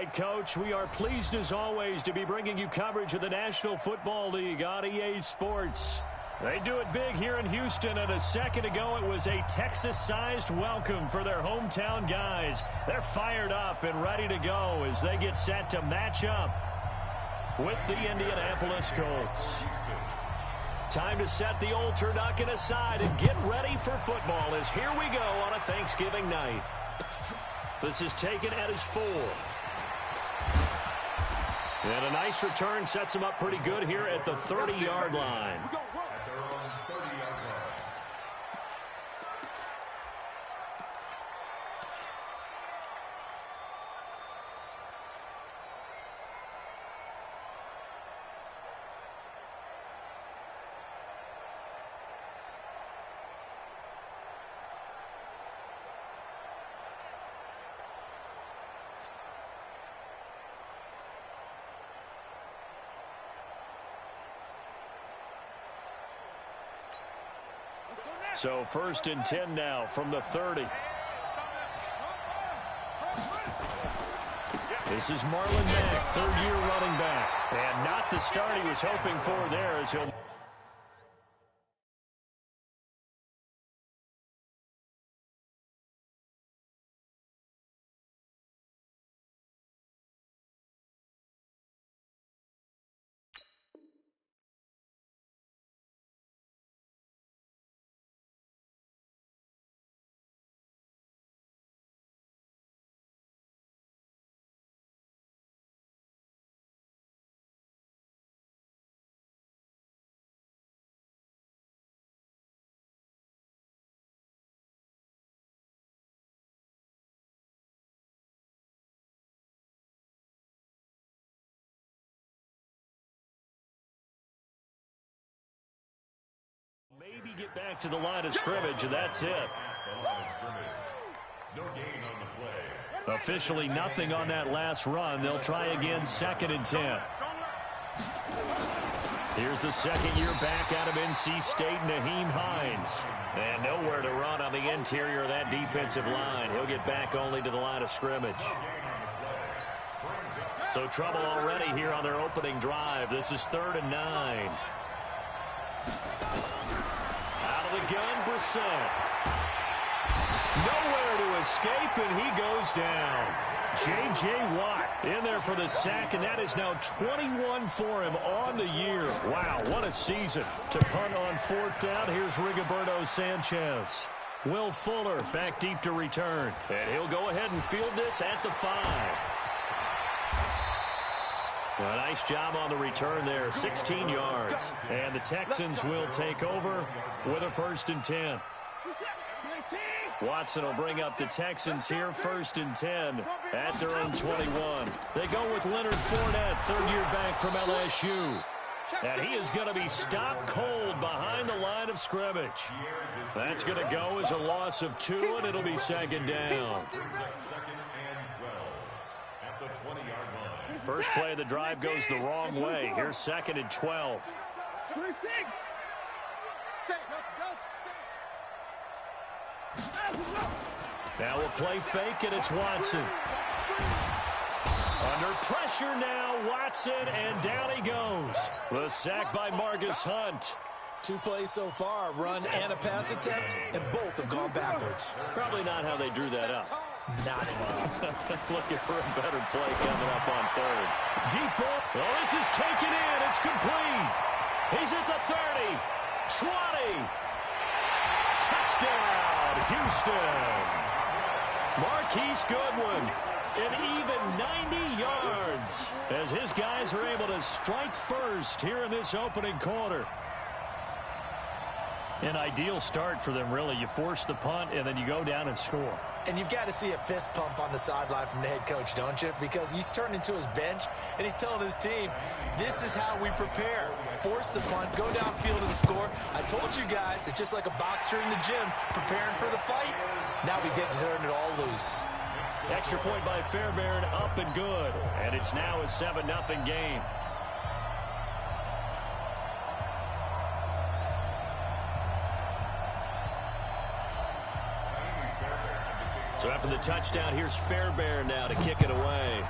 right, Coach. We are pleased, as always, to be bringing you coverage of the National Football League on EA Sports. They do it big here in Houston, and a second ago it was a Texas-sized welcome for their hometown guys. They're fired up and ready to go as they get set to match up with the Indianapolis Colts. Time to set the old turducken aside and get ready for football as here we go on a Thanksgiving night. This is taken at his 4. And a nice return sets him up pretty good here at the 30-yard line. So 1st and 10 now from the 30. This is Marlon Mack, third-year running back. And not the start he was hoping for there as he'll... Maybe get back to the line of scrimmage, and that's it. Officially nothing on that last run. They'll try again, 2nd and 10. Here's the second-year back out of NC State, Nyheim Hines. And nowhere to run on the interior of that defensive line. He'll get back only to the line of scrimmage. So trouble already here on their opening drive. This is 3rd and 9. Out of the gun, Brissett. Nowhere to escape, and he goes down. J.J. Watt in there for the sack, and that is now 21 for him on the year. Wow, what a season. To punt on 4th down, here's Rigoberto Sanchez. Will Fuller back deep to return, and he'll go ahead and field this at the 5. A nice job on the return there, 16 yards. And the Texans will take over with a 1st and 10. Watson will bring up the Texans here, 1st and 10 at their own 21. They go with Leonard Fournette, third-year back from LSU. And he is going to be stopped cold behind the line of scrimmage. That's going to go as a loss of 2, and it'll be 2nd down. First play of the drive goes the wrong way. Here's 2nd and 12. Now we'll play fake, and it's Watson. Under pressure now, Watson, and down he goes. The sack by Margus Hunt. 2 plays so far, run and a pass attempt, and both have gone backwards. Probably not how they drew that up. Not at all. Looking for a better play coming up on 3rd. Deep ball. Oh, this is taken in. It's complete. He's at the 30. 20. Touchdown, Houston. Marquise Goodwin. An even 90 yards as his guys are able to strike first here in this opening quarter. An ideal start for them, really. You force the punt, and then you go down and score. And you've got to see a fist pump on the sideline from the head coach, don't you? Because he's turned into his bench, and he's telling his team, this is how we prepare. Force the punt, go downfield and score. I told you guys, it's just like a boxer in the gym preparing for the fight. Now we get to turn it all loose. Extra point by Fairbairn, up and good. And it's now a 7-0 game. So after the touchdown, here's Fairbairn now to kick it away.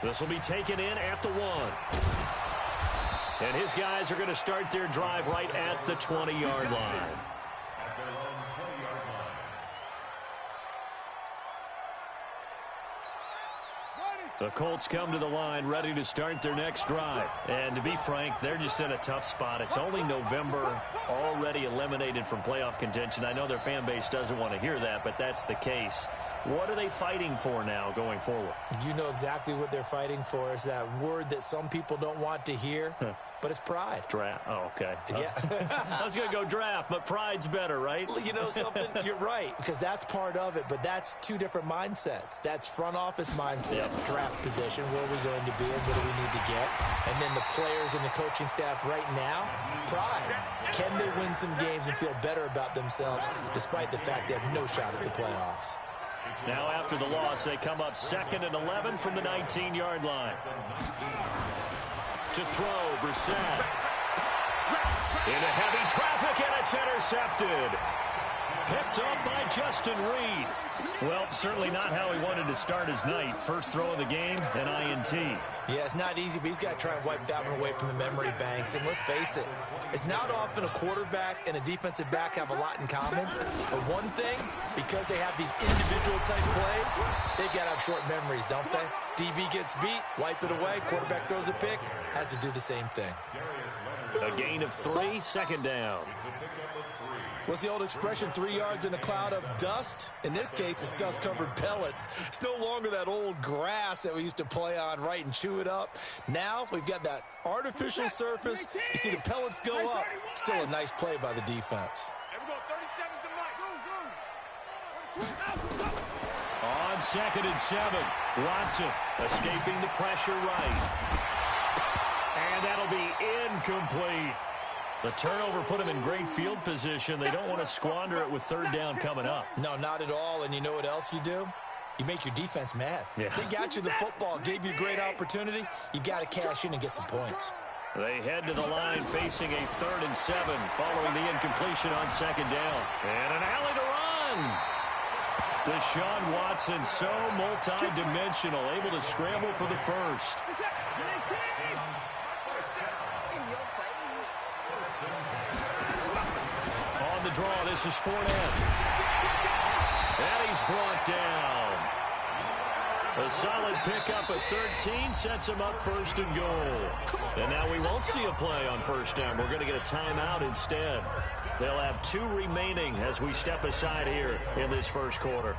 This will be taken in at the 1. And his guys are going to start their drive right at the 20-yard line. The Colts come to the line ready to start their next drive. And to be frank, they're just in a tough spot. It's only November, already eliminated from playoff contention. I know their fan base doesn't want to hear that, but that's the case. What are they fighting for now going forward? You know exactly what they're fighting for. Is that word that some people don't want to hear, but it's pride. Draft. Oh, okay. Yeah. I was going to go draft, but pride's better, right? You know something? You're right, because that's part of it, but that's two different mindsets. That's front office mindset, draft position, where are we going to be and what do we need to get? And then the players and the coaching staff right now, pride. Can they win some games and feel better about themselves despite the fact they have no shot at the playoffs? Now after the loss, they come up 2nd and 11 from the 19-yard line. To throw, Brissett. Into heavy traffic, and it's intercepted. Picked up by Justin Reed. Well, certainly not how he wanted to start his night. First throw of the game, an INT. Yeah, it's not easy, but he's got to try and wipe that one away from the memory banks. And let's face it, it's not often a quarterback and a defensive back have a lot in common. But one thing, because they have these individual type plays, they've got to have short memories, don't they? DB gets beat, wipe it away, quarterback throws a pick, has to do the same thing. A gain of 3, 2nd down. What's the old expression, 3 yards in a cloud of dust? In this case, it's dust-covered pellets. It's no longer that old grass that we used to play on, right, and chew it up. Now we've got that artificial surface. You see the pellets go up. Still a nice play by the defense. On 2nd and 7, Watson escaping the pressure right. And that'll be incomplete. The turnover put him in great field position. They don't want to squander it with 3rd down coming up. No, not at all. And you know what else you do? You make your defense mad. Yeah. They got you the football, gave you a great opportunity. You got to cash in and get some points. They head to the line facing a 3rd and 7 following the incompletion on 2nd down. And an alley to run. Deshaun Watson, so multi-dimensional, able to scramble for the first. On the draw, this is Fournette. And he's brought down. A solid pickup at 13 sets him up 1st and goal. And now we won't see a play on 1st down. We're going to get a timeout instead. They'll have 2 remaining as we step aside here in this 1st quarter.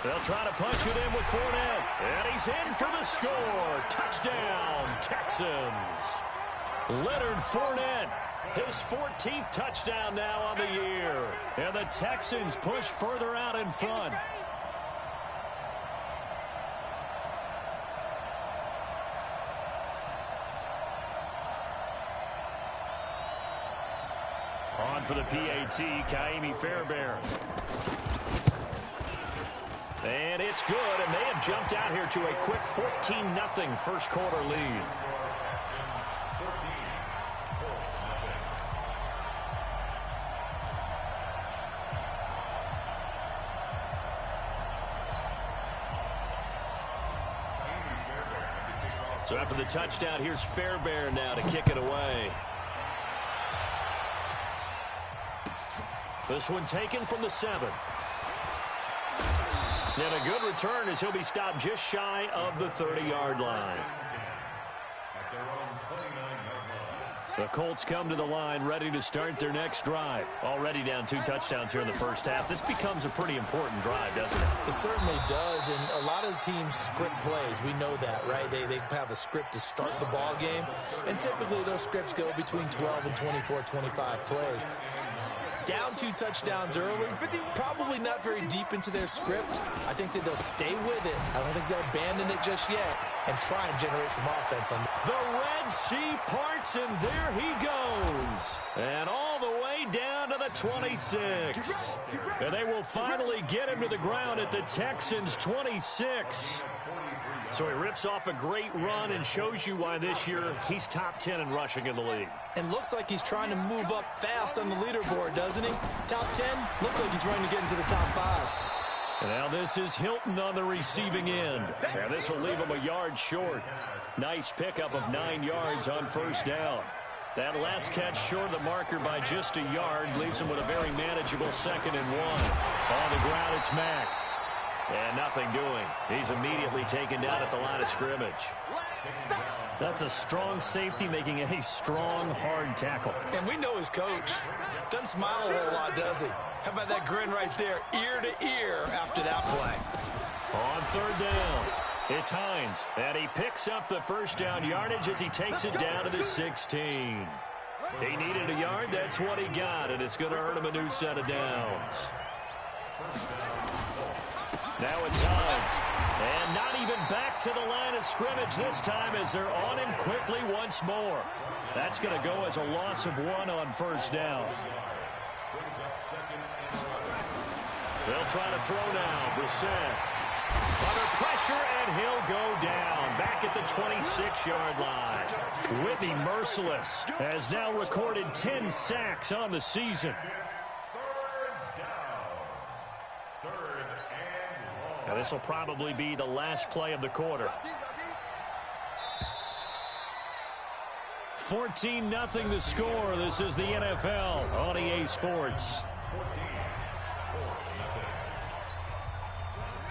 They'll try to punch it in with Fournette. And he's in for the score. Touchdown, Texans. Leonard Fournette, his 14th touchdown now on the year. And the Texans push further out in front. On for the PAT, Kaimi Fairbairn. And it's good, and they have jumped out here to a quick 14-0 first quarter lead. So after the touchdown, here's Fairbairn now to kick it away. This one taken from the 7. And a good return as he'll be stopped just shy of the 30-yard line. The Colts come to the line ready to start their next drive. Already down 2 touchdowns here in the first half. This becomes a pretty important drive, doesn't it? It certainly does, and a lot of the teams script plays. We know that, right? They have a script to start the ball game, and typically those scripts go between 12 and 24, 25 plays. Down 2 touchdowns early, probably not very deep into their script. I think that they'll stay with it. I don't think they'll abandon it just yet and try and generate some offense. The Red Sea parts, and there he goes. And all the way down to the 26. And they will finally get him to the ground at the Texans' 26. So he rips off a great run and shows you why this year he's top 10 in rushing in the league. And looks like he's trying to move up fast on the leaderboard, doesn't he? Top 10, looks like he's running to get into the top 5. And now this is Hilton on the receiving end. And this will leave him a yard short. Nice pickup of 9 yards on first down. That last catch short of the marker by just a yard leaves him with a very manageable 2nd and 1. On the ground, it's Mack. And nothing doing. He's immediately taken down at the line of scrimmage. That's a strong safety making a strong, hard tackle. And we know his coach. Doesn't smile a whole lot, does he? How about that grin right there, ear to ear after that play? On 3rd down, it's Hines. And he picks up the first down yardage as he takes it down to the 16. He needed a yard. That's what he got, and it's going to earn him a new set of downs. Now it's Hines. And not even back to the line of scrimmage this time as they're on him quickly once more. That's going to go as a loss of 1 on first down. They'll try to throw now. Brissett under pressure, and he'll go down back at the 26-yard line. Whitney Merciless has now recorded 10 sacks on the season. Now this will probably be the last play of the quarter. 14-0 the score. This is the NFL on EA Sports.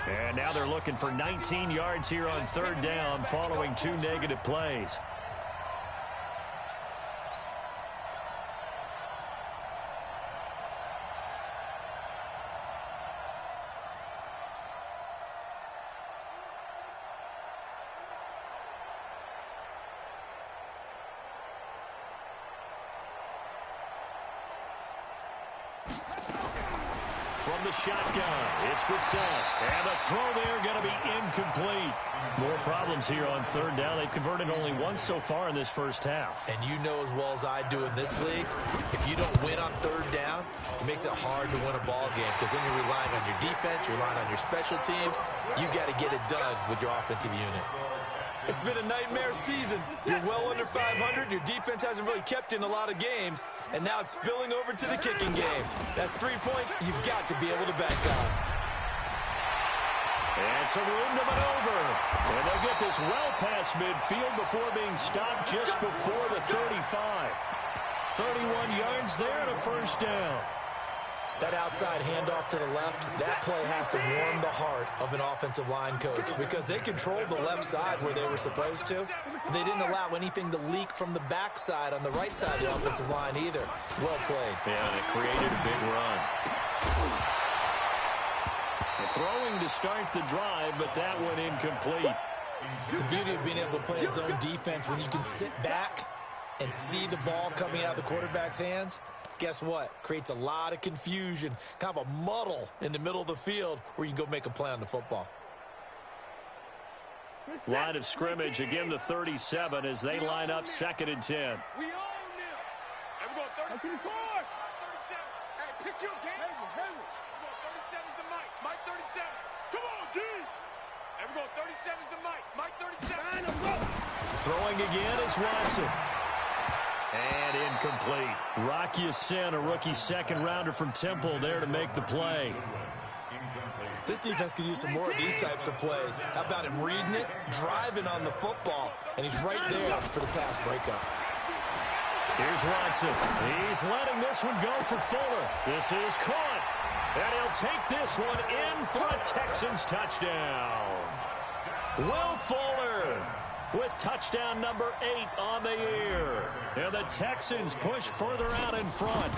And now they're looking for 19 yards here on 3rd down following 2 negative plays. From the shotgun, it's Brissett. And the throw there going to be incomplete. More problems here on 3rd down. They've converted only once so far in this first half. And you know as well as I do in this league, if you don't win on 3rd down, it makes it hard to win a ball game because then you're relying on your defense, you're relying on your special teams. You've got to get it done with your offensive unit. It's been a nightmare season. You're well under 500. Your defense hasn't really kept you in a lot of games. And now it's spilling over to the kicking game. That's 3 points you've got to be able to bank on. And some room to maneuver. And they'll get this well past midfield before being stopped just before the 35. 31 yards there and a first down. That outside handoff to the left, that play has to warm the heart of an offensive line coach because they controlled the left side where they were supposed to. But they didn't allow anything to leak from the backside on the right side of the offensive line either. Well played. Yeah, and it created a big run. Throwing to start the drive, but that went incomplete. The beauty of being able to play a zone defense when you can sit back and see the ball coming out of the quarterback's hands, guess what? Creates a lot of confusion, kind of a muddle in the middle of the field where you can go make a play on the football. Line of scrimmage, again the 37 as they line up 2nd and 10. We own them. And we're going 30. 37. Hey, pick your game. Hey, we're going 37 is the Mike. Mike 37. Come on, D. And we're going 37 is the Mike. Mike 37. Throwing again is Watson. And incomplete. Rocky Sin, a rookie 2nd rounder from Temple, there to make the play. This defense could use some more of these types of plays. How about him reading it, driving on the football, and he's right there for the pass breakup. Here's Watson. He's letting this one go for Fuller. This is caught. And he'll take this one in for a Texans touchdown. Will Fuller with touchdown number 8 on the year. And the Texans push further out in front.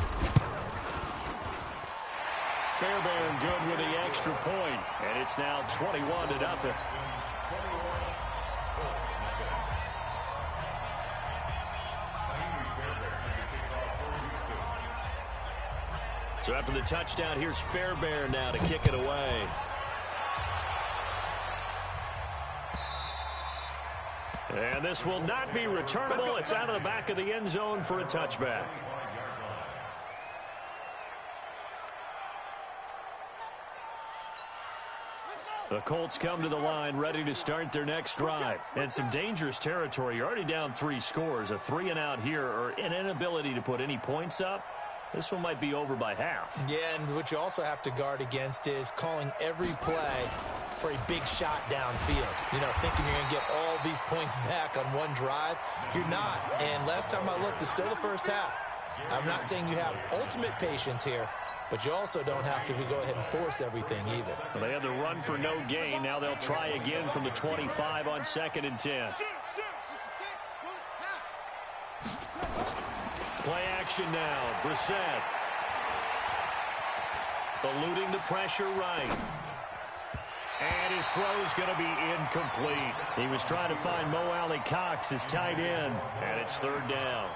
Fairbairn good with the extra point. And it's now 21-0. So after the touchdown, here's Fairbairn now to kick it away. And this will not be returnable. It's out of the back of the end zone for a touchback. The Colts come to the line ready to start their next drive. And some dangerous territory. You're already down 3 scores. A 3-and-out here or an inability to put any points up. This one might be over by half. Yeah, and what you also have to guard against is calling every play for a big shot downfield. You know, thinking you're going to get all these points back on one drive. You're not. And last time I looked, it's still the first half. I'm not saying you have ultimate patience here, but you also don't have to go ahead and force everything either. Well, they had the run for no gain. Now they'll try again from the 25 on 2nd and 10. Play action now. Brissett. Eluding the pressure right. And his throw's going to be incomplete. He was trying to find Mo Alley Cox, his tight end, and it's 3rd down.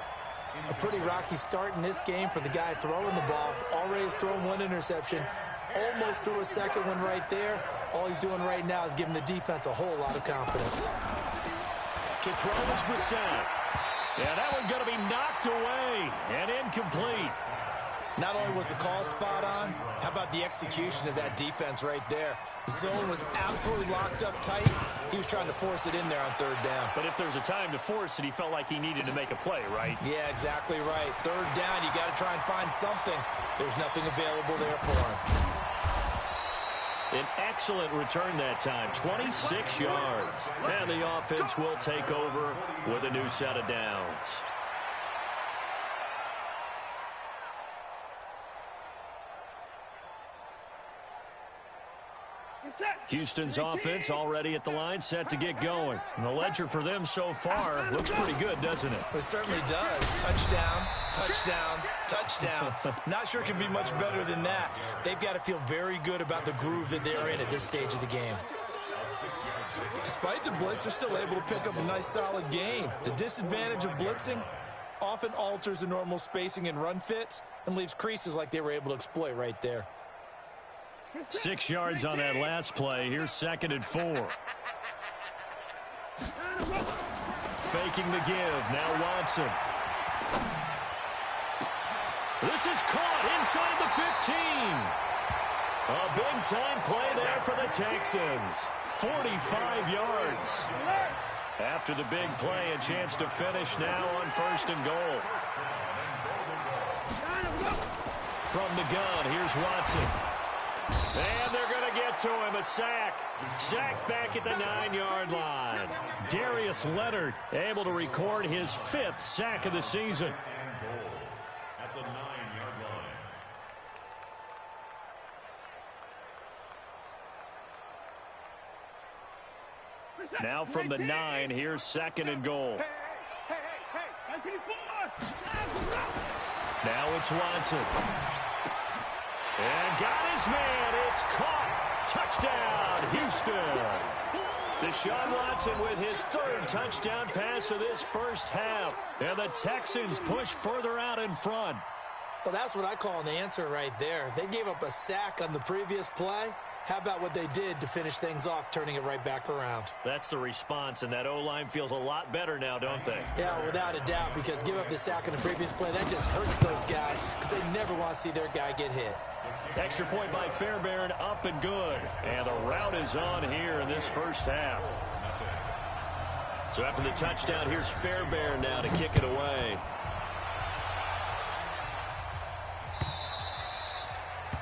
A pretty rocky start in this game for the guy throwing the ball. Already has thrown 1 interception. Almost threw a second one right there. All he's doing right now is giving the defense a whole lot of confidence. To throw is Brissett. Yeah, that one going to be knocked away and incomplete. Not only was the call spot on, how about the execution of that defense right there? The zone was absolutely locked up tight. He was trying to force it in there on 3rd down. But if there's a time to force it, he felt like he needed to make a play, right? Yeah, exactly right. 3rd down, you got to try and find something. There's nothing available there for him. An excellent return that time, 26 yards. And the offense will take over with a new set of downs. Houston's offense already at the line, set to get going. And the ledger for them so far looks pretty good, doesn't it? It certainly does. Touchdown, touchdown, touchdown. Not sure it can be much better than that. They've got to feel very good about the groove that they're in at this stage of the game. Despite the blitz, they're still able to pick up a nice, solid game. The disadvantage of blitzing often alters the normal spacing and run fits and leaves creases like they were able to exploit right there. 6 yards on that last play. Here's 2nd and 4. Faking the give. Now Watson. This is caught inside the 15. A big-time play there for the Texans. 45 yards. After the big play, a chance to finish now on 1st and goal. From the gun, here's Watson. And they're going to get to him. A sack. Sacked back at the 9-yard line. Darius Leonard able to record his 5th sack of the season. At the 9-yard line. Now from the 9, here's 2nd and goal. Now it's Watson. And got his man. It's caught. Touchdown, Houston. Deshaun Watson with his 3rd touchdown pass of this first half. And the Texans push further out in front. Well, that's what I call an answer right there. They gave up a sack on the previous play. How about what they did to finish things off, turning it right back around? That's the response, and that O-line feels a lot better now, don't they? Yeah, without a doubt, because give up the sack on the previous play, that just hurts those guys because they never want to see their guy get hit. Extra point by Fairbairn, up and good. And the route is on here in this first half. So after the touchdown, here's Fairbairn now to kick it away.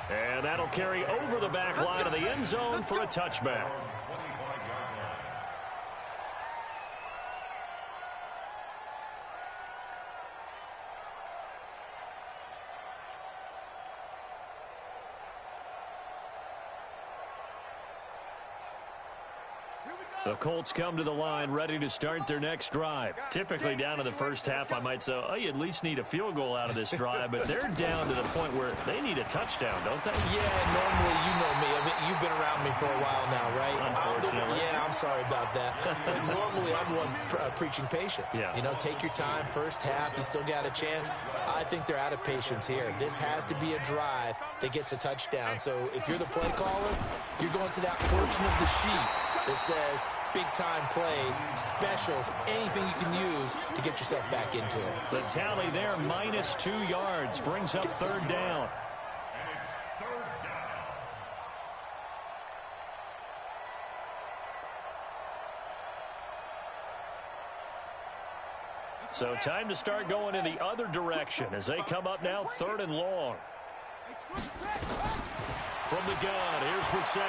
And that'll carry over the back line of the end zone for a touchback. The Colts come to the line ready to start their next drive. Typically down in the first half, I might say, oh, you at least need a field goal out of this drive, but they're down to the point where they need a touchdown, don't they? Yeah, normally, you know me. I mean, you've been around me for a while now, right? Unfortunately. I'm sorry about that. But normally, I'm the one preaching patience. Yeah. You know, take your time. First half, you still got a chance. I think they're out of patience here. This has to be a drive that gets a touchdown. So if you're the play caller, you're going to that portion of the sheet that says big-time plays, specials, anything you can use to get yourself back into it. The tally there, -2 yards, brings up 3rd down. So time to start going in the other direction as they come up now 3rd and long. From the gun, here's Brissett.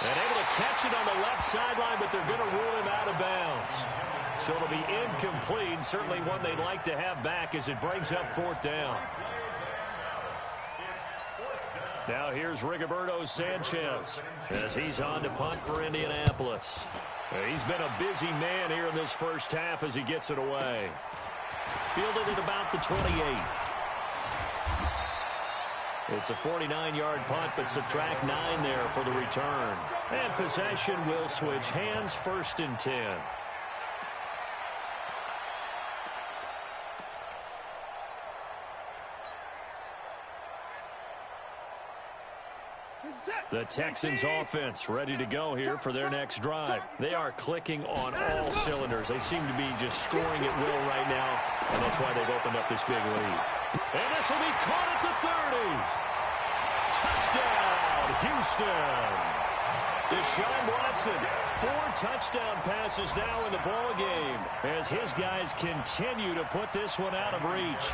And able to catch it on the left sideline, but they're going to rule him out of bounds. So it'll be incomplete, certainly one they'd like to have back as it brings up 4th down. Now here's Rigoberto Sanchez as he's on to punt for Indianapolis. He's been a busy man here in this first half as he gets it away. Fielded at about the 28. It's a 49-yard punt, but subtract 9 there for the return. And possession will switch hands, 1st and 10. The Texans offense ready to go here for their next drive. They are clicking on all cylinders. They seem to be just scoring at will right now, and that's why they've opened up this big lead. And this will be caught at the 30. Touchdown, Houston. Deshaun Watson, 4 touchdown passes now in the ball game as his guys continue to put this one out of reach.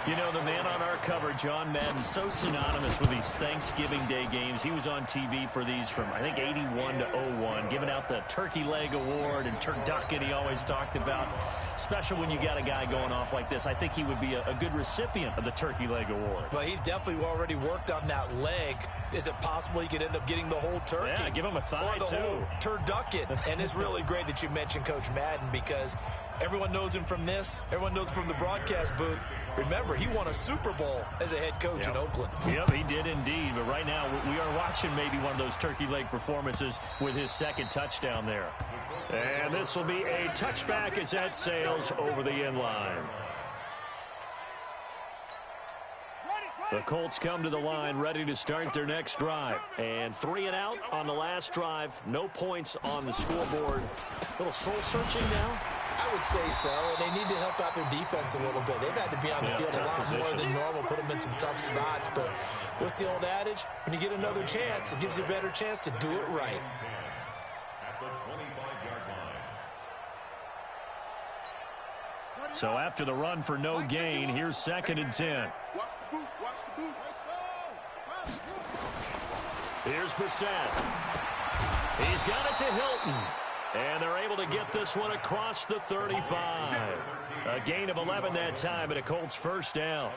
You know, the man on our cover, John Madden, so synonymous with these Thanksgiving Day games. He was on TV for these from, I think, 81 to 01, giving out the Turkey Leg Award and turducken he always talked about. Special when you got a guy going off like this. I think he would be a good recipient of the Turkey Leg Award. Well, he's definitely already worked on that leg. Is it possible he could end up getting the whole turkey? Yeah, give him a thigh, or the too. Whole turducken. And it's really great that you mentioned Coach Madden because everyone knows him from this. Everyone knows him from the broadcast booth. Remember, he won a Super Bowl as a head coach in Oakland. Yep, he did indeed. But right now, we are watching maybe one of those turkey leg performances with his 2nd touchdown there. And this will be a touchback as that sails over the end line. The Colts come to the line ready to start their next drive. And 3 and out on the last drive. No points on the scoreboard. A little soul-searching now. I would say so, and they need to help out their defense a little bit. They've had to be on the field a lot more than normal, put them in some tough spots. But what's the old adage? When you get another chance, it gives you a better chance to do it right. So after the run for no gain, here's 2nd and 10. Here's Brissett. He's got it to Hilton. And they're able to get this one across the 35. A gain of 11 that time, and a Colts 1st down.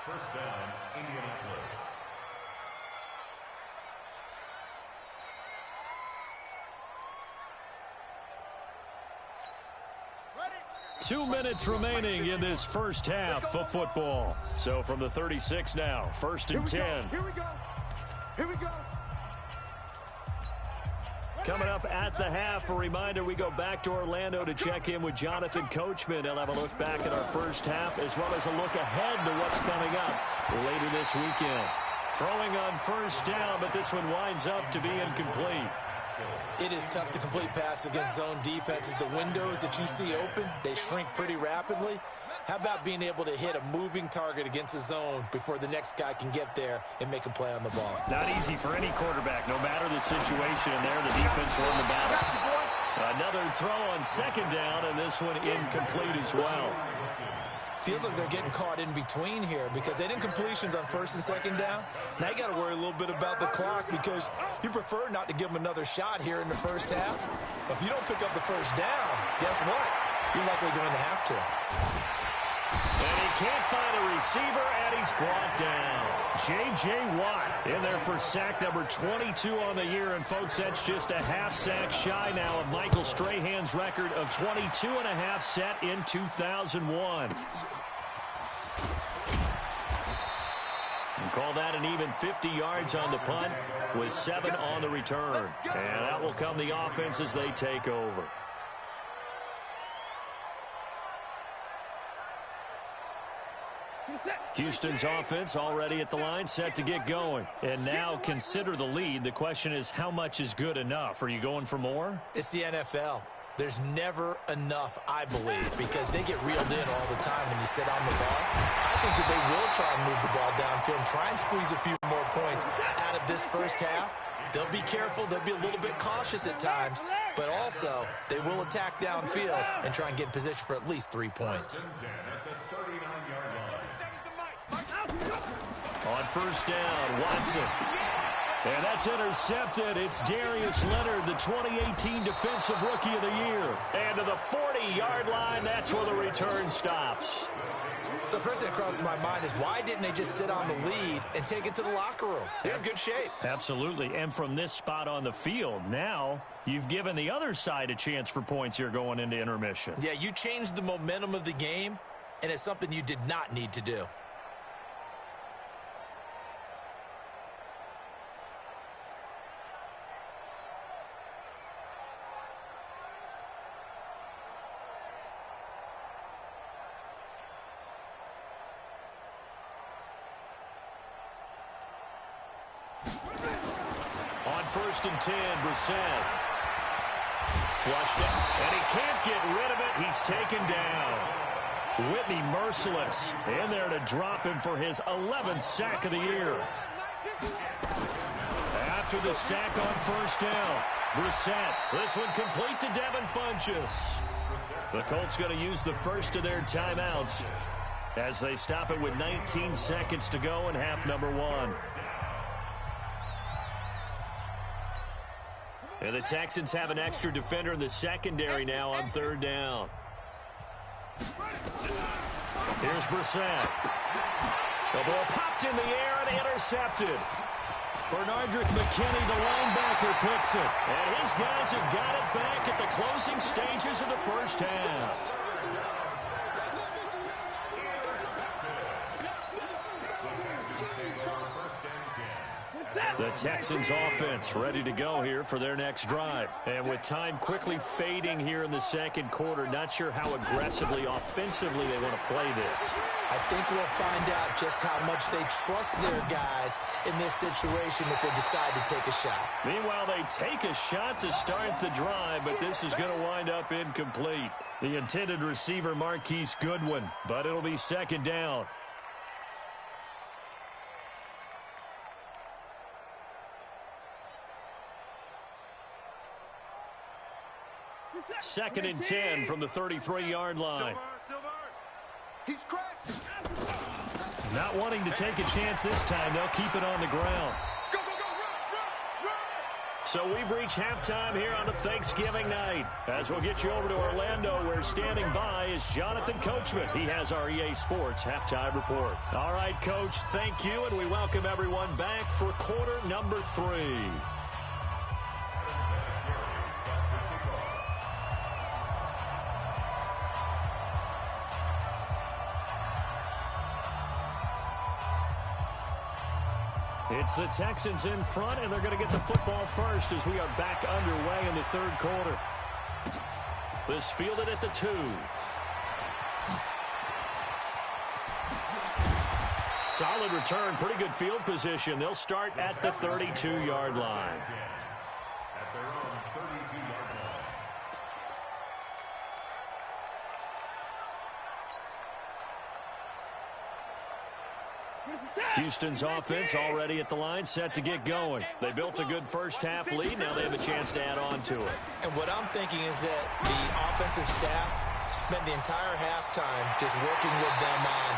First down, Indianapolis. Ready. 2 minutes remaining in this first half of football. So from the 36 now, 1st and 10. Here we go. Here we go. Coming up at the half, a reminder, we go back to Orlando to check in with Jonathan Coachman. He'll have a look back at our first half as well as a look ahead to what's coming up later this weekend. Throwing on 1st down, but this one winds up to be incomplete. It is tough to complete passes against zone defenses. The windows that you see open, they shrink pretty rapidly. How about being able to hit a moving target against a zone before the next guy can get there and make a play on the ball? Not easy for any quarterback, no matter the situation. And there, the defense won the battle. Another throw on 2nd down, and this one incomplete as well. Feels like they're getting caught in between here because they didn't completions on 1st and 2nd down. Now you got to worry a little bit about the clock because you prefer not to give them another shot here in the first half. But if you don't pick up the 1st down, guess what? You're likely going to have to. And he can't find a receiver, and he's brought down. J.J. Watt in there for sack number 22 on the year. And, folks, that's just a half sack shy now of Michael Strahan's record of 22 and a half set in 2001. And call that an even 50 yards on the punt with 7 on the return. And that will come the offense as they take over. Houston's offense already at the line, set to get going. And now consider the lead. The question is, how much is good enough? Are you going for more? It's the NFL. There's never enough, I believe, because they get reeled in all the time when you sit on the ball. I think that they will try and move the ball downfield and try and squeeze a few more points out of this first half. They'll be careful. They'll be a little bit cautious at times. but also they will attack downfield and try and get in position for at least 3 points. On first down, Watson. And that's intercepted. It's Darius Leonard, the 2018 Defensive Rookie of the Year. And to the 40-yard line, that's where the return stops. So first thing that crosses my mind is why didn't they just sit on the lead and take it to the locker room? They're in good shape. Absolutely. And from this spot on the field, now you've given the other side a chance for points here going into intermission. Yeah, you changed the momentum of the game, and it's something you did not need to do. First and 10, Brissett. Flushed out, and he can't get rid of it. He's taken down. Whitney merciless in there to drop him for his 11th sack of the year. After the sack on first down, Brissett. This one complete to Devin Funchess. The Colts going to use the first of their timeouts as they stop it with 19 seconds to go in half number 1. And the Texans have an extra defender in the secondary now on third down. Here's Brissett. The ball popped in the air and intercepted. Bernardrick McKinney, the linebacker, picks it. And his guys have got it back at the closing stages of the first half. The Texans offense ready to go here for their next drive. And with time quickly fading here in the second quarter, not sure how aggressively, offensively they want to play this. I think we'll find out just how much they trust their guys in this situation if they decide to take a shot. Meanwhile, they take a shot to start the drive, but this is going to wind up incomplete. The intended receiver, Marquise Goodwin, but it'll be second down. Second and 10 from the 33-yard line. He's crashed. Not wanting to take a chance this time. They'll keep it on the ground. Go, go, go, run. So we've reached halftime here on a Thanksgiving night. As we'll get you over to Orlando, where standing by is Jonathan Coachman. He has our EA Sports halftime report. All right, Coach, thank you, and we welcome everyone back for quarter number 3. It's the Texans in front, and they're going to get the football first as we are back underway in the third quarter. This fielded at the 2. Solid return, pretty good field position. They'll start at the 32-yard line. Houston's offense already at the line, set to get going. They built a good first-half lead. Now they have a chance to add on to it. And what I'm thinking is that the offensive staff spent the entire halftime just working with them on,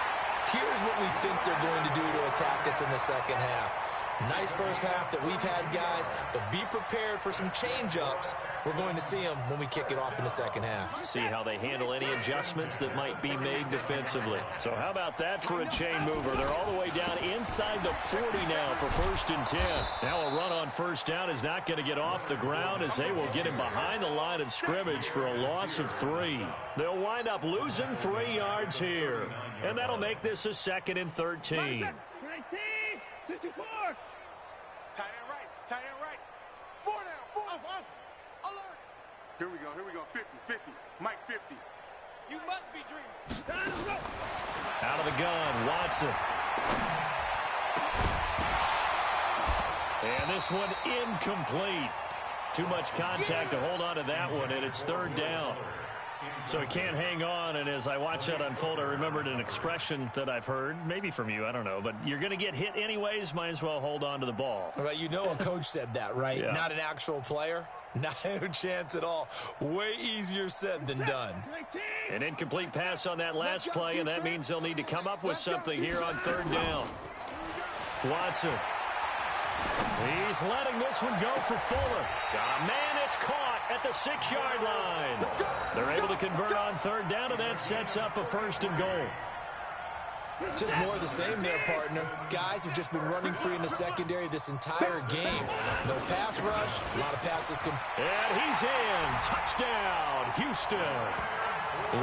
here's what we think they're going to do to attack us in the second half. Nice first half that we've had, guys, but be prepared for some change-ups. We're going to see them when we kick it off in the second half. See how they handle any adjustments that might be made defensively. So how about that for a chain mover? They're all the way down inside the 40 now for first and 10. Now a run on first down is not going to get off the ground as they will get him behind the line of scrimmage for a loss of 3. They'll wind up losing 3 yards here. And that'll make this a second and 13. 54. Tight end right. Tight end right. 4 down. 4 off. Alert. Here we go. 50. Mike 50. You must be dreaming. Out of the gun, Watson. And this one incomplete. Too much contact to hold on to that one, and it's third down. So he can't hang on, and as I watch that unfold, I remembered an expression that I've heard, maybe from you, I don't know, but you're going to get hit anyways, might as well hold on to the ball. Well, you know a coach said that, right? Yeah. Not an actual player. No chance at all. Way easier said than done. An incomplete pass on that last play, and that means they'll need to come up with something here on third down. Watson. He's letting this one go for Fuller. Got a man, it's caught at the 6-yard line. They're able to convert on third down, and that sets up a 1st and goal. Just more of the same there, partner. Guys have just been running free in the secondary this entire game. No pass rush, a lot of passes. And he's in. Touchdown, Houston.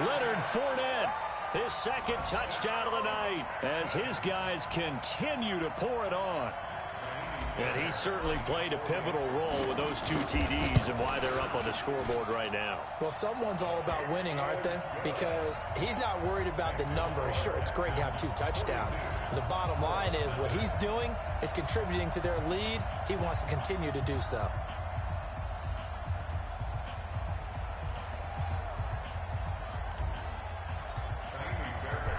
Leonard Fournette, his 2nd touchdown of the night as his guys continue to pour it on. And he certainly played a pivotal role with those 2 TDs and why they're up on the scoreboard right now. Well, someone's all about winning, aren't they? Because he's not worried about the number. Sure, it's great to have 2 touchdowns. But the bottom line is what he's doing is contributing to their lead. He wants to continue to do so.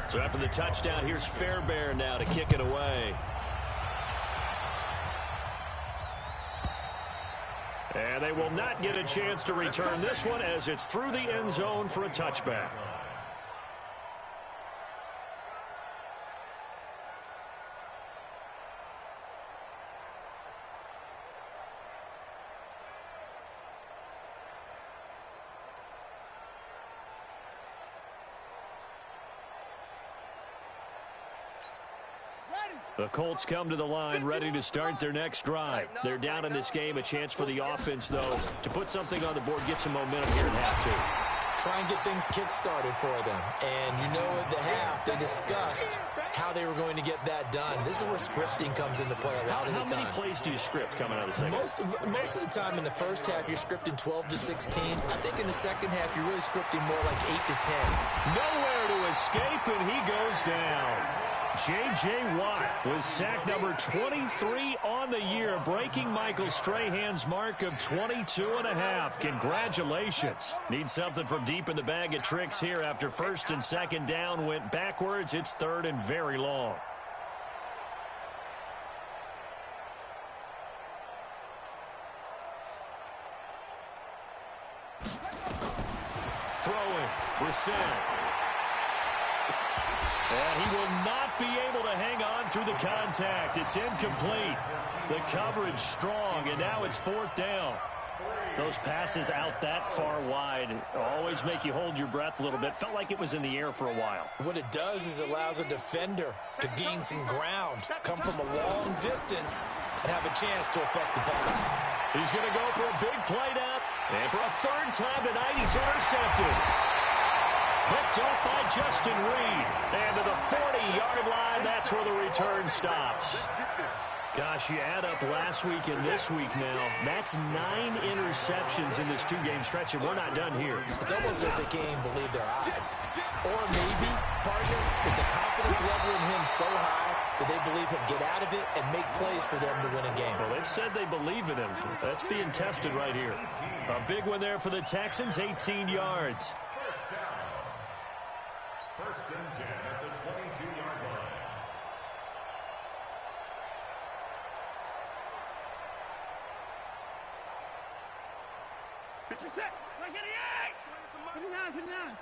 So after the touchdown, here's Fairbairn now to kick it away. And they will not get a chance to return this one as it's through the end zone for a touchback. The Colts come to the line ready to start their next drive. They're down in this game. A chance for the offense, though, to put something on the board, get some momentum here at half two. Try and get things kick-started for them. And you know at the half, they discussed how they were going to get that done. This is where scripting comes into play a lot of the time. How many plays do you script coming out of the second? Most of the time in the first half, you're scripting 12 to 16. I think in the second half, you're really scripting more like 8 to 10. Nowhere to escape, and he goes down. J.J. Watt was sack number 23 on the year, breaking Michael Strahan's mark of 22.5. Congratulations. Need something from deep in the bag of tricks here after 1st and 2nd down went backwards. It's 3rd and very long. Throwing, Brissett. And he will not be able to hang on through the contact. It's incomplete. The coverage strong, and now it's 4th down. Those passes out that far wide always make you hold your breath a little bit. Felt like it was in the air for a while. What it does is it allows a defender to gain some ground, come from a long distance, and have a chance to affect the pass. He's going to go for a big play down. And for a 3rd time tonight, he's intercepted. Picked up by Justin Reed. And to the 40-yard line, that's where the return stops. Gosh, you add up last week and this week now. That's 9 interceptions in this 2-game stretch, and we're not done here. It's almost like they can't even believe their eyes. Or maybe, partner, is the confidence level in him so high that they believe he'll get out of it and make plays for them to win a game. Well, they've said they believe in him. That's being tested right here. A big one there for the Texans, 18 yards. First and 10 at the 22-yard line. Get your set. Like hit the 8. Put it down.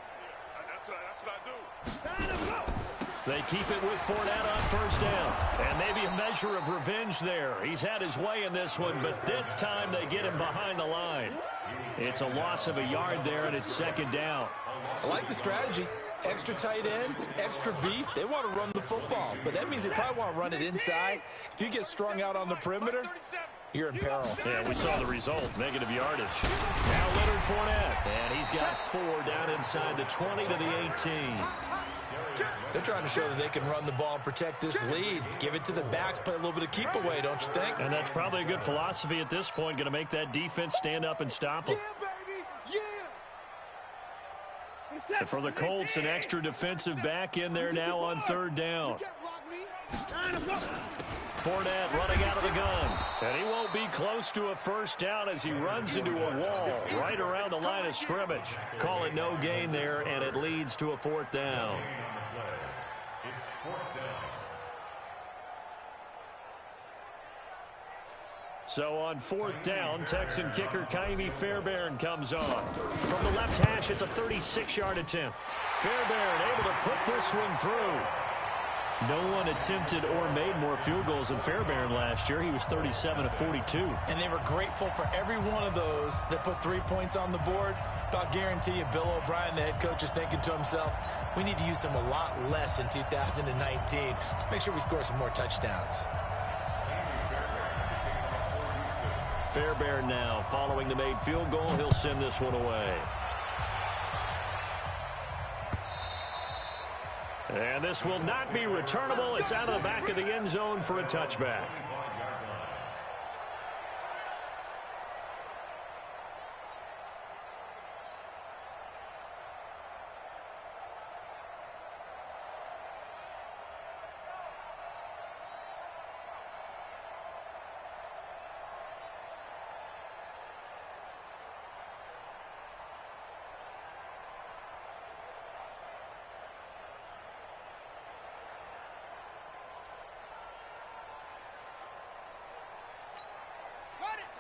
That's what I do. Down and go. They keep it with Fournette on 1st down. And maybe a measure of revenge there. He's had his way in this one, but this time they get him behind the line. It's a loss of a yard there, and it's 2nd down. I like the strategy. Extra tight ends, extra beef. They want to run the football, but that means they probably want to run it inside. If you get strung out on the perimeter, you're in peril. Yeah, we saw the result, negative yardage. Now Leonard Fournette, and he's got 4 down inside the 20 to the 18. They're trying to show that they can run the ball and protect this lead. Give it to the backs, play a little bit of keep away, don't you think? And that's probably a good philosophy at this point, going to make that defense stand up and stop them. And for the Colts, an extra defensive back in there now on 3rd down. Fournette running out of the gun. And he won't be close to a 1st down as he runs into a wall right around the line of scrimmage. Call it no gain there, and it leads to a 4th down. It's 4th down. So on 4th down, Texan kicker Kaimi Fairbairn comes on. From the left hash, it's a 36-yard attempt. Fairbairn able to put this one through. No one attempted or made more field goals than Fairbairn last year. He was 37 of 42. And they were grateful for every one of those that put 3 points on the board. But I'll guarantee you, Bill O'Brien, the head coach, is thinking to himself, we need to use them a lot less in 2019. Let's make sure we score some more touchdowns. Fairbairn now following the made field goal. He'll send this one away. And this will not be returnable. It's out of the back of the end zone for a touchback.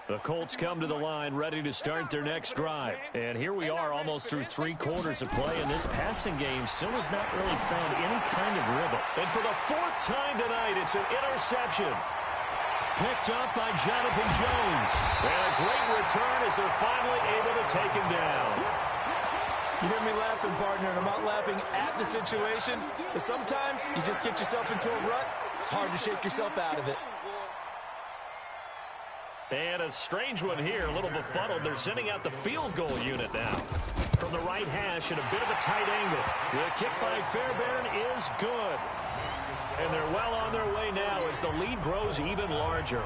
The Colts come to the line ready to start their next drive. And here we are almost through 3 quarters of play, and this passing game still has not really found any kind of rhythm. And for the 4th time tonight, it's an interception. Picked up by Jonathan Jones. And a great return as they're finally able to take him down. You hear me laughing, partner, and I'm not laughing at the situation. But sometimes you just get yourself into a rut. It's hard to shake yourself out of it. And a strange one here, a little befuddled. They're sending out the field goal unit now. From the right hash at a bit of a tight angle. The kick by Fairbairn is good. And they're well on their way now as the lead grows even larger.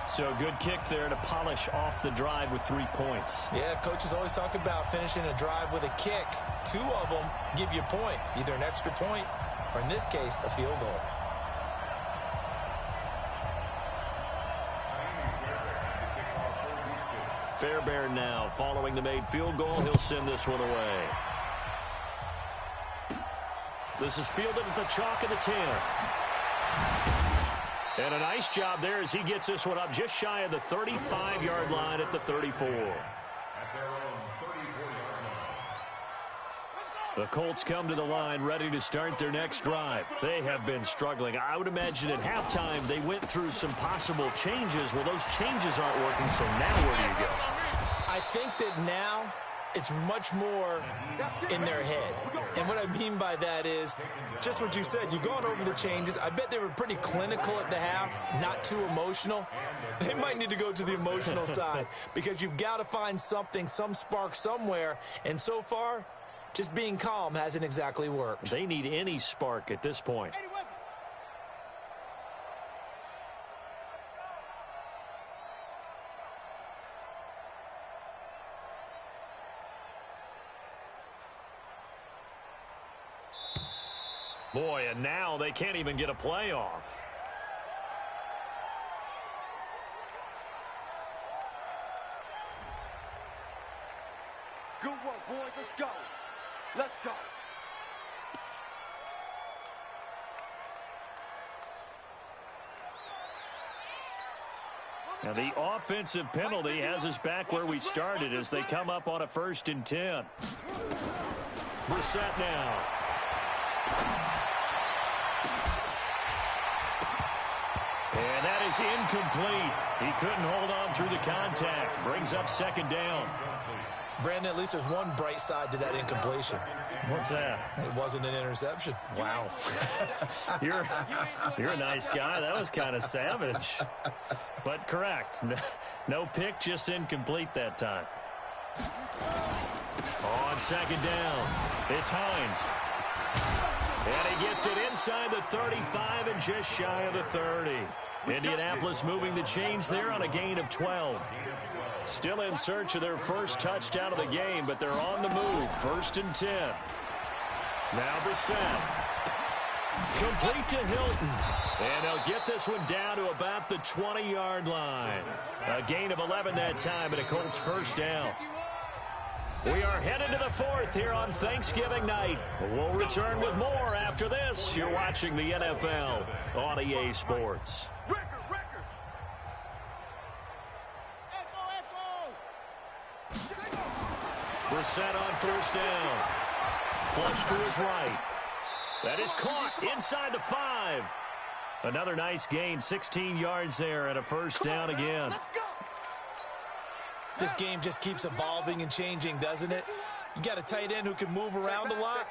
So good kick there to polish off the drive with 3 points. Yeah, coaches always talk about finishing a drive with a kick. 2 of them give you points, either an extra point or, in this case, a field goal. Fairbairn now following the made field goal. He'll send this one away. This is fielded at the chalk of the 10. And a nice job there as he gets this one up just shy of the 35-yard line at the 34. The Colts come to the line ready to start their next drive. They have been struggling. I would imagine at halftime they went through some possible changes. Well, those changes aren't working, so now where do you go? I think that now it's much more in their head. And what I mean by that is just what you said. You've gone over the changes. I bet they were pretty clinical at the half, not too emotional. They might need to go to the emotional side because you've got to find something, some spark somewhere. And so far, just being calm hasn't exactly worked. They need any spark at this point. Boy, and now they can't even get a playoff. Good work, boys. Let's go. Let's go. Now the offensive penalty has us back where we started as they come up on a 1st and 10. Brissett now. And that is incomplete. He couldn't hold on through the contact. Brings up 2nd down. Brandon, at least there's one bright side to that incompletion. What's that? It wasn't an interception. Wow. You're a nice guy. That was kind of savage. But correct. No pick, just incomplete that time. On 2nd down, it's Hines. And he gets it inside the 35 and just shy of the 30. Indianapolis moving the chains there on a gain of 12. Still in search of their first touchdown of the game, but they're on the move. 1st and 10. Now Brissett. Complete to Hilton. And they'll get this one down to about the 20-yard line. A gain of 11 that time, and a Colts 1st down. We are headed to the 4th here on Thanksgiving night. We'll return with more after this. You're watching the NFL on EA Sports. We're set on first down. Flush to his right. That is caught inside the 5. Another nice gain, 16 yards there, and a first down again. This game just keeps evolving and changing, doesn't it? You got a tight end who can move around a lot.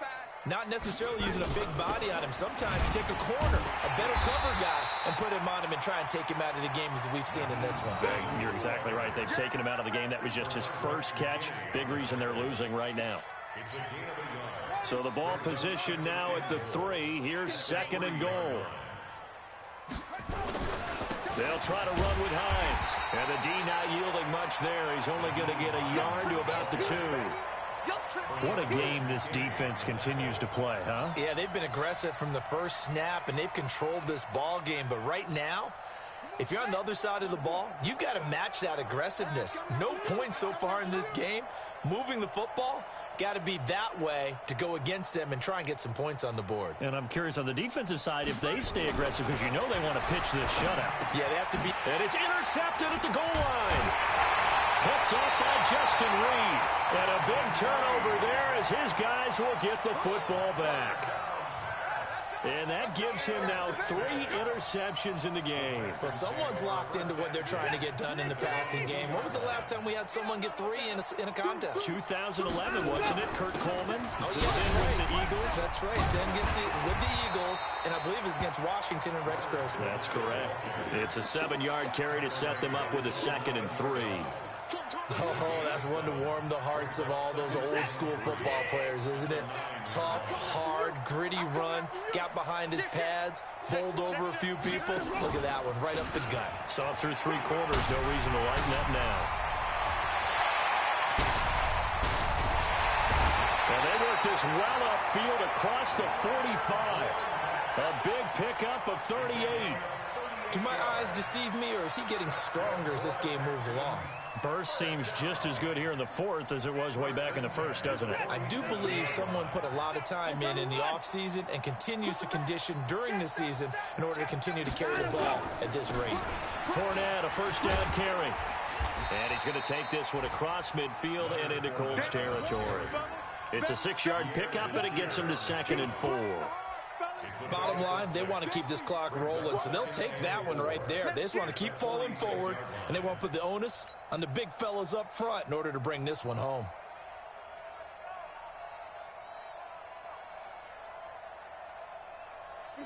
Not necessarily using a big body on him. Sometimes take a corner, a better cover guy, and put him on him and try and take him out of the game as we've seen in this one. You're exactly right. They've taken him out of the game. That was just his first catch. Big reason they're losing right now. So the ball position now at the 3. Here's second and goal. They'll try to run with Hines. And the D not yielding much there. He's only going to get a yard to about the 2. What a game this defense continues to play, huh? Yeah, they've been aggressive from the first snap, and they've controlled this ball game. But right now, if you're on the other side of the ball, you've got to match that aggressiveness. No points so far in this game. Moving the football, got to be that way to go against them and try and get some points on the board. And I'm curious on the defensive side if they stay aggressive, because you know they want to pitch this shutout. Yeah, they have to be. And it's intercepted at the goal line. Hooked up by Justin Reed. And a big turnover there as his guys will get the football back. And that gives him now 3 interceptions in the game. Well, someone's locked into what they're trying to get done in the passing game. When was the last time we had someone get 3 in a contest? 2011, wasn't it? Kurt Coleman. Oh, yeah, that's right. With the Eagles. That's right. Stan gets it with the Eagles, and I believe it's against Washington and Rex Grossman. That's correct. It's a 7-yard carry to set them up with a 2nd and 3. Oh, that's one to warm the hearts of all those old school football players, isn't it? Tough, hard, gritty run, got behind his pads, bowled over a few people. Look at that one, right up the gut. Saw it through 3 quarters, no reason to lighten up now. And they work this well upfield across the 45. A big pickup of 38. Do my eyes deceive me, or is he getting stronger as this game moves along? Burst seems just as good here in the 4th as it was way back in the 1st, doesn't it? I do believe someone put a lot of time in the offseason and continues to condition during the season in order to continue to carry the ball at this rate. Fournette, a first down carry. And he's going to take this one across midfield and into Colts territory. It's a 6-yard pickup, and it gets him to 2nd and 4. Bottom line, they want to keep this clock rolling, so they'll take that one right there. They just want to keep falling forward, and they want to put the onus on the big fellas up front in order to bring this one home.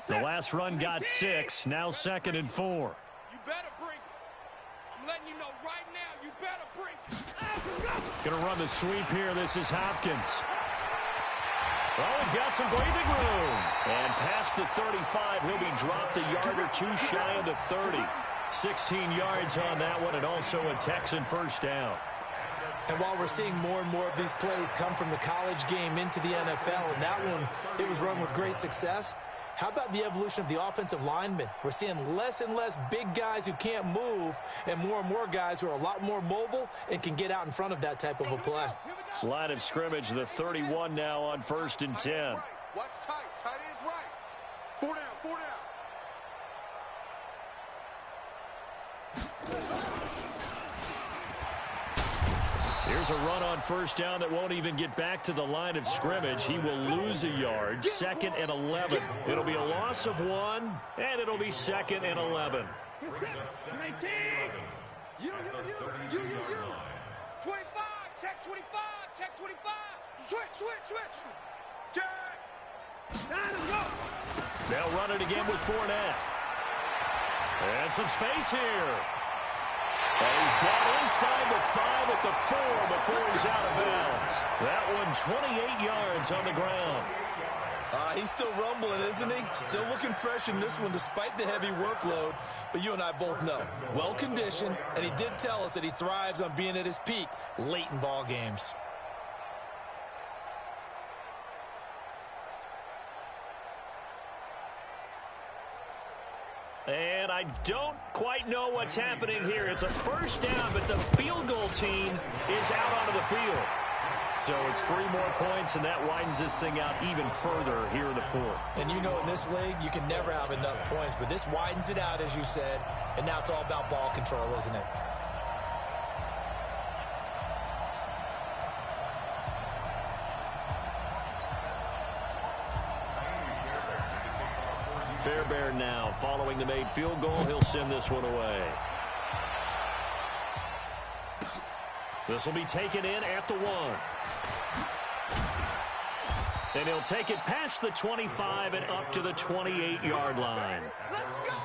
The last run got 6, now 2nd and 4. You better bring it. I'm letting you know right now, you better bring it. Going to run the sweep here. This is Hopkins. Oh, he's got some breathing room. And past the 35, he'll be dropped a yard or 2 shy of the 30. 16 yards on that one, and also a Texan first down. And while we're seeing more and more of these plays come from the college game into the NFL, and that one, it was run with great success, how about the evolution of the offensive linemen? We're seeing less and less big guys who can't move and more guys who are a lot more mobile and can get out in front of that type of a play. Line of scrimmage, the 31 now on 1st and 10. Watch tight. Tight is right. 4 down. 4 down. Here's a run on first down that won't even get back to the line of scrimmage. He will lose a yard. 2nd and 11. It'll be a loss of 1, and it'll be 2nd and 11. 25. Check 25. Check 25. Switch. Check. They'll run it again with Fournette. And some space here. And he's down inside the 5 at the 4 before he's out of bounds. That one 28 yards on the ground. He's still rumbling, isn't he? Still looking fresh in this one despite the heavy workload. But you and I both know, well-conditioned, and he did tell us that he thrives on being at his peak late in ball games. And I don't quite know what's happening here. It's a first down, but the field goal team is out onto the field. So it's 3 more points, and that widens this thing out even further here in the 4th. And you know in this league, you can never have enough points, but this widens it out, as you said, and now it's all about ball control, isn't it? Fairbairn now following the made field goal. He'll send this one away. This will be taken in at the 1. And he'll take it past the 25 and up to the 28-yard line. Let's go.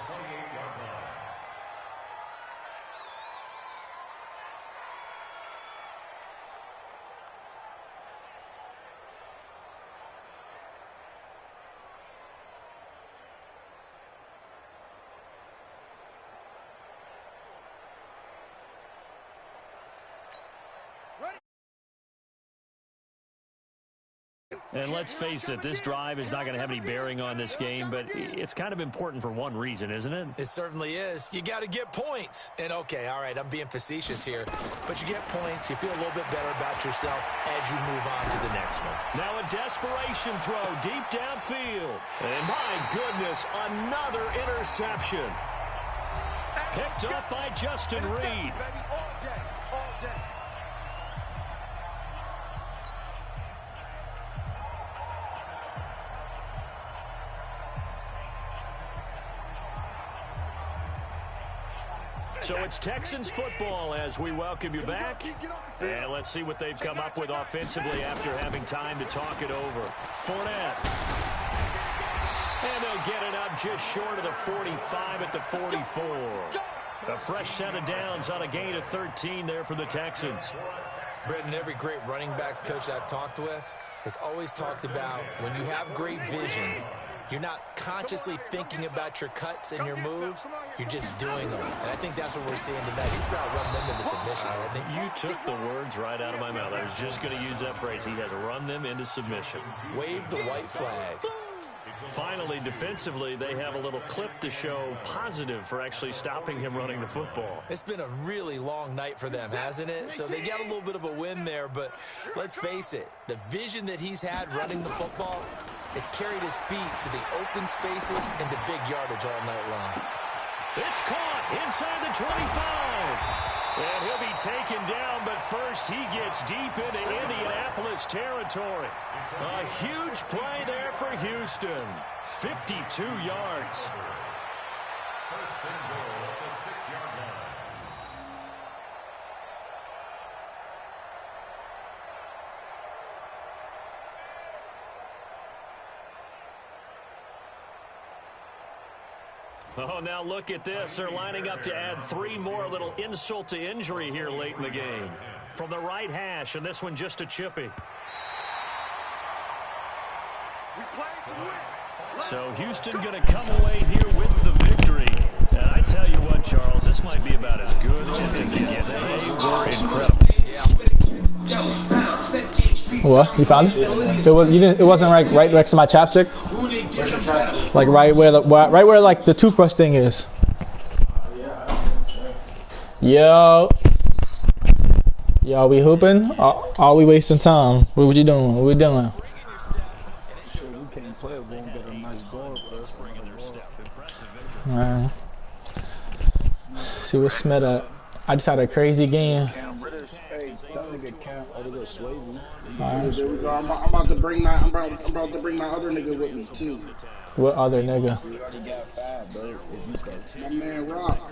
And let's face it, this drive is not going to have any bearing on this game, but it's kind of important for one reason, isn't it? It certainly is. You got to get points. And, okay, all right, I'm being facetious here, but you get points. You feel a little bit better about yourself as you move on to the next one. Now a desperation throw deep downfield. And, my goodness, another interception. Picked up by Justin Reed. All day, all day. So it's Texans football as we welcome you back. And let's see what they've come up with offensively after having time to talk it over. Fournette. And they'll get it up just short of the 45 at the 44. A fresh set of downs on a gain of 13 there for the Texans. Brendan, every great running backs coach I've talked with has always talked about when you have great vision, you're not consciously thinking about your cuts and your moves. You're just doing them. And I think that's what we're seeing tonight. He's about run them into submission, hasn't he? You took the words right out of my mouth. I was just going to use that phrase. He has run them into submission. Wave the white flag. Finally, defensively, they have a little clip to show positive for actually stopping him running the football. It's been a really long night for them, hasn't it? So they got a little bit of a win there, but let's face it, the vision that he's had running the football has carried his feet to the open spaces and the big yardage all night long. It's caught inside the 25. And he'll be taken down, but first he gets deep into Indianapolis territory. A huge play there for Houston. 52 yards. First and goal at the 6-yard line. Oh, now look at this. They're lining up to add 3 more. A little insult to injury here late in the game. From the right hash, and this one just a chippy. So Houston going to come away here with the victory. And I tell you what, Charles, this might be about as good as it gets. They were incredible. What? You found it? It wasn't right next to my chapstick. Like right where like the toothbrush thing is. Yo, we hooping? Are we wasting time? What you doing? What we doing? Alright. See what's Smith at. I just had a crazy game. Right. There we go. I'm about to bring my other nigga with me too. What other nigga? My man Rock.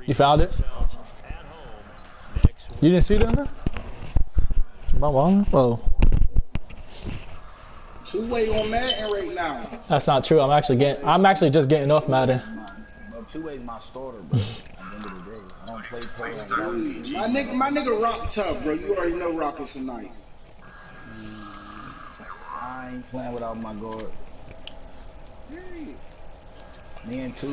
You found it? You didn't see that? Whoa. Two-way on Madden right now. That's not true. I'm actually just getting off Madden. Two-way my starter, bro. At the end of the day, I don't play players. My nigga Rock tough, bro. You already know Rock is so nice. I ain't playing without my guard. Me and two.